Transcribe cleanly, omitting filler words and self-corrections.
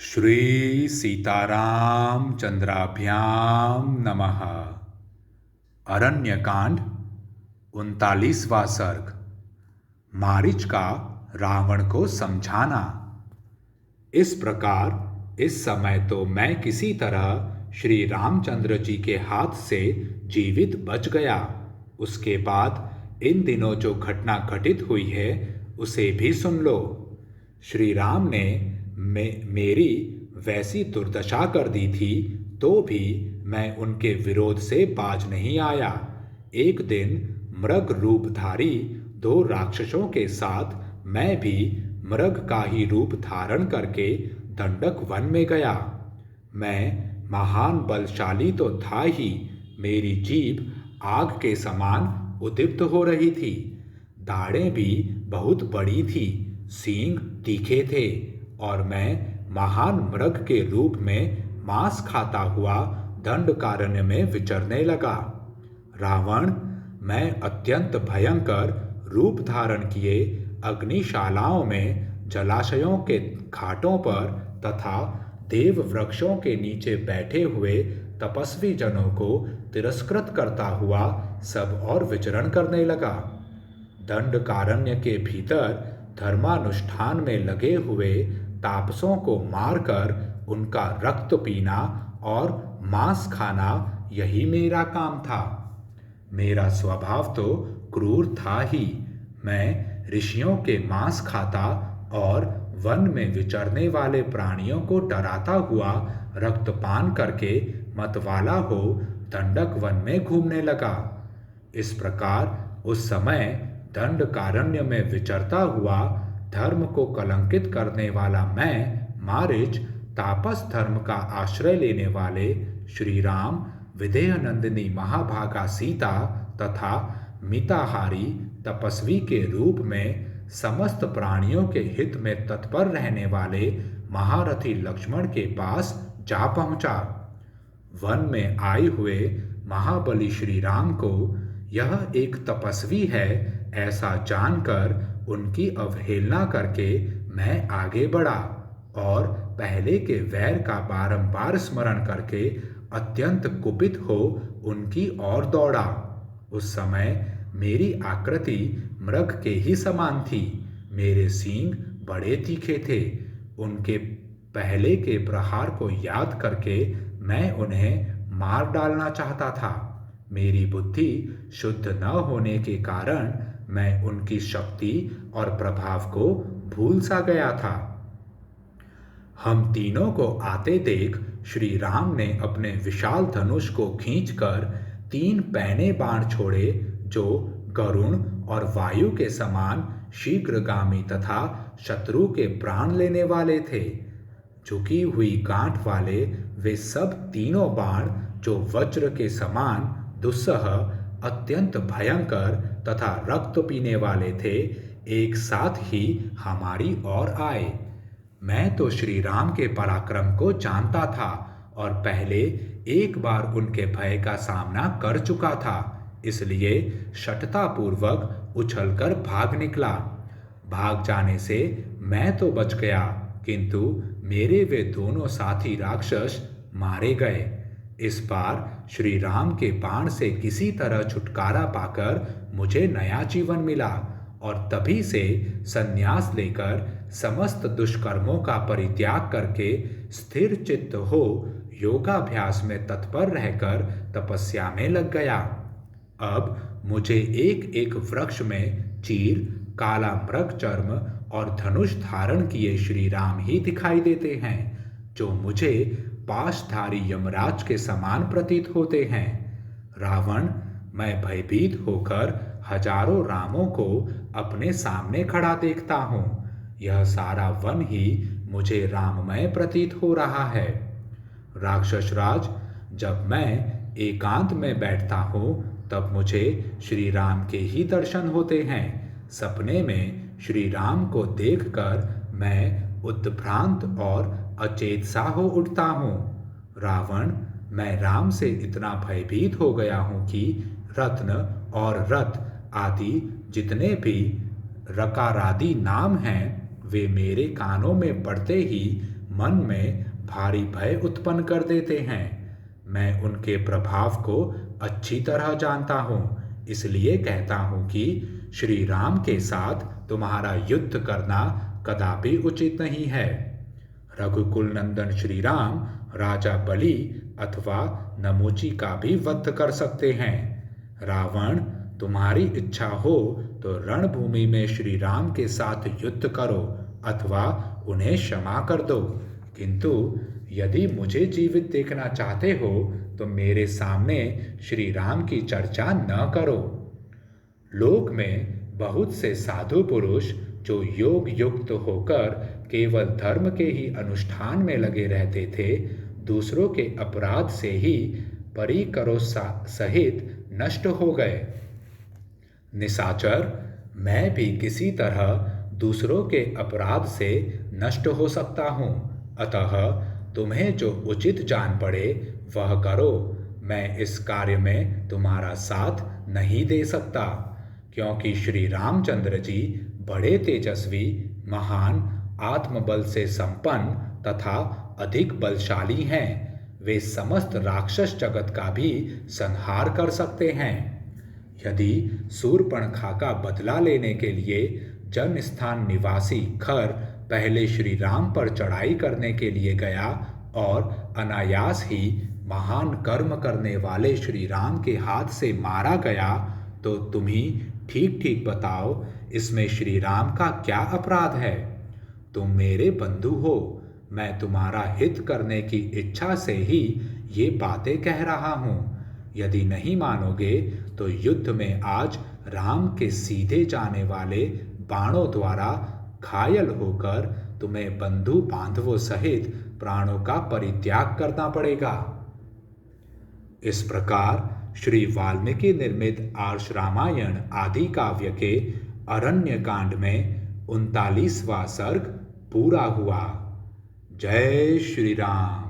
श्री सीताराम चंद्राभ्याम नमः। अरण्यकांड 39वां सर्ग। मारीच का रावण को समझाना। इस प्रकार इस समय तो मैं किसी तरह श्री रामचंद्र जी के हाथ से जीवित बच गया। उसके बाद इन दिनों जो घटना घटित हुई है उसे भी सुन लो। श्री राम ने मेरी वैसी दुर्दशा कर दी थी तो भी मैं उनके विरोध से बाज नहीं आया। एक दिन मृग रूपधारी दो राक्षसों के साथ मैं भी मृग का ही रूप धारण करके दंडक वन में गया। मैं महान बलशाली तो था ही, मेरी जीभ आग के समान उद्दीप्त हो रही थी। दाढ़ें भी बहुत बड़ी थी, सींग तीखे थे और मैं महान मृग के रूप में मांस खाता हुआ दंडकारण्य में विचरने लगा। रावण, मैं अत्यंत भयंकर रूप धारण किए अग्निशालाओं में, जलाशयों के घाटों पर तथा देव वृक्षों के नीचे बैठे हुए तपस्वी जनों को तिरस्कृत करता हुआ सब और विचरण करने लगा। दंडकारण्य के भीतर धर्मानुष्ठान में लगे हुए तापसों को मारकर उनका रक्त पीना और मांस खाना, यही मेरा काम था। मेरा स्वभाव तो क्रूर था ही। मैं ऋषियों के मांस खाता और वन में विचरने वाले प्राणियों को डराता हुआ रक्तपान करके मतवाला हो दंडक वन में घूमने लगा। इस प्रकार उस समय दंडकारण्य में विचरता हुआ धर्म को कलंकित करने वाला मैं मारीच, तापस धर्म का आश्रय लेने वाले श्री राम, विदेह नंदिनी महाभागा सीता तथा मिताहारी तपस्वी के रूप में समस्त प्राणियों के हित में तत्पर रहने वाले महारथी लक्ष्मण के पास जा पहुंचा। वन में आए हुए महाबली श्री राम को यह एक तपस्वी है ऐसा जानकर उनकी अवहेलना करके मैं आगे बढ़ा और पहले के वैर का बारंबार स्मरण करके अत्यंत कुपित हो उनकी ओर दौड़ा। उस समय मेरी आकृति मृग के ही समान थी। मेरे सींग बड़े तीखे थे। उनके पहले के प्रहार को याद करके मैं उन्हें मार डालना चाहता था। मेरी बुद्धि शुद्ध न होने के कारण मैं उनकी शक्ति और प्रभाव को भूल सा गया था। हम तीनों को आते देख श्री राम ने अपने विशाल धनुष को खींचकर 3 पैने बाण छोड़े जो गरुण और वायु के समान शीघ्रगामी तथा शत्रु के प्राण लेने वाले थे। झुकी हुई गांठ वाले वे सब तीनों बाण जो वज्र के समान दुस्सह, अत्यंत भयंकर तथा रक्त पीने वाले थे, एक साथ ही हमारी ओर आए। मैं तो श्री राम के पराक्रम को जानता था और पहले एक बार उनके भय का सामना कर चुका था, इसलिए शठतापूर्वक उछलकर भाग निकला। भाग जाने से मैं तो बच गया, किंतु मेरे वे दोनों साथी राक्षस मारे गए। इस बार श्री राम के बाण से किसी तरह छुटकारा पाकर मुझे नया जीवन मिला और तभी से संन्यास लेकर समस्त दुष्कर्मों का परित्याग करके स्थिर चित्त हो योगाभ्यास में तत्पर रहकर तपस्या में लग गया। अब मुझे एक एक वृक्ष में चीर, काला मृग चर्म और धनुष धारण किए श्री राम ही दिखाई देते हैं, जो मुझे पाशधारी यमराज के समान प्रतीत होते हैं। रावण, मैं भयभीत होकर हजारों रामों को अपने सामने खड़ा देखता हूँ। यह सारा वन ही मुझे राममय प्रतीत हो रहा है। राक्षस राज, जब मैं एकांत में बैठता हूँ तब मुझे श्री राम के ही दर्शन होते हैं। सपने में श्री राम को देखकर मैं उद्भ्रांत और अचेत सा हो उठता हूँ। रावण, मैं राम से इतना भयभीत हो गया हूँ कि रत्न और रथ आदि जितने भी रकारादि नाम हैं वे मेरे कानों में पड़ते ही मन में भारी भय उत्पन्न कर देते हैं। मैं उनके प्रभाव को अच्छी तरह जानता हूँ, इसलिए कहता हूँ कि श्री राम के साथ तुम्हारा युद्ध करना कदापि उचित नहीं है। रघुकुल नंदन श्री राम राजा बलि अथवा नमोची का भी वध कर सकते हैं। रावण, तुम्हारी इच्छा हो तो रणभूमि में श्री राम के साथ युद्ध करो अथवा उन्हें क्षमा कर दो, किंतु यदि मुझे जीवित देखना चाहते हो तो मेरे सामने श्री राम की चर्चा न करो। लोक में बहुत से साधु पुरुष जो योग युक्त होकर केवल धर्म के ही अनुष्ठान में लगे रहते थे, दूसरों के अपराध से ही परिकरों सहित नष्ट हो गए। निशाचर, मैं भी किसी तरह दूसरों के अपराध से नष्ट हो सकता हूँ, अतः तुम्हें जो उचित जान पड़े वह करो। मैं इस कार्य में तुम्हारा साथ नहीं दे सकता, क्योंकि श्री रामचंद्र जी बड़े तेजस्वी, महान, आत्मबल से संपन्न तथा अधिक बलशाली हैं। वे समस्त राक्षस जगत का भी संहार कर सकते हैं। यदि शूर्पणखा का बदला लेने के लिए जनस्थान निवासी खर पहले श्री राम पर चढ़ाई करने के लिए गया और अनायास ही महान कर्म करने वाले श्री राम के हाथ से मारा गया, तो तुम ही ठीक ठीक बताओ, इसमें श्री राम का क्या अपराध है? तुम मेरे बंधु हो, मैं तुम्हारा हित करने की इच्छा से ही ये बातें कह रहा हूँ। यदि नहीं मानोगे तो युद्ध में आज राम के सीधे जाने वाले बाणों द्वारा घायल होकर तुम्हें बंधु बांधवों सहित प्राणों का परित्याग करना पड़ेगा। इस प्रकार श्री वाल्मीकि निर्मित आर्ष रामायण आदि काव्य के अरण्य कांड में 39वां सर्ग पूरा हुआ। जय श्री राम।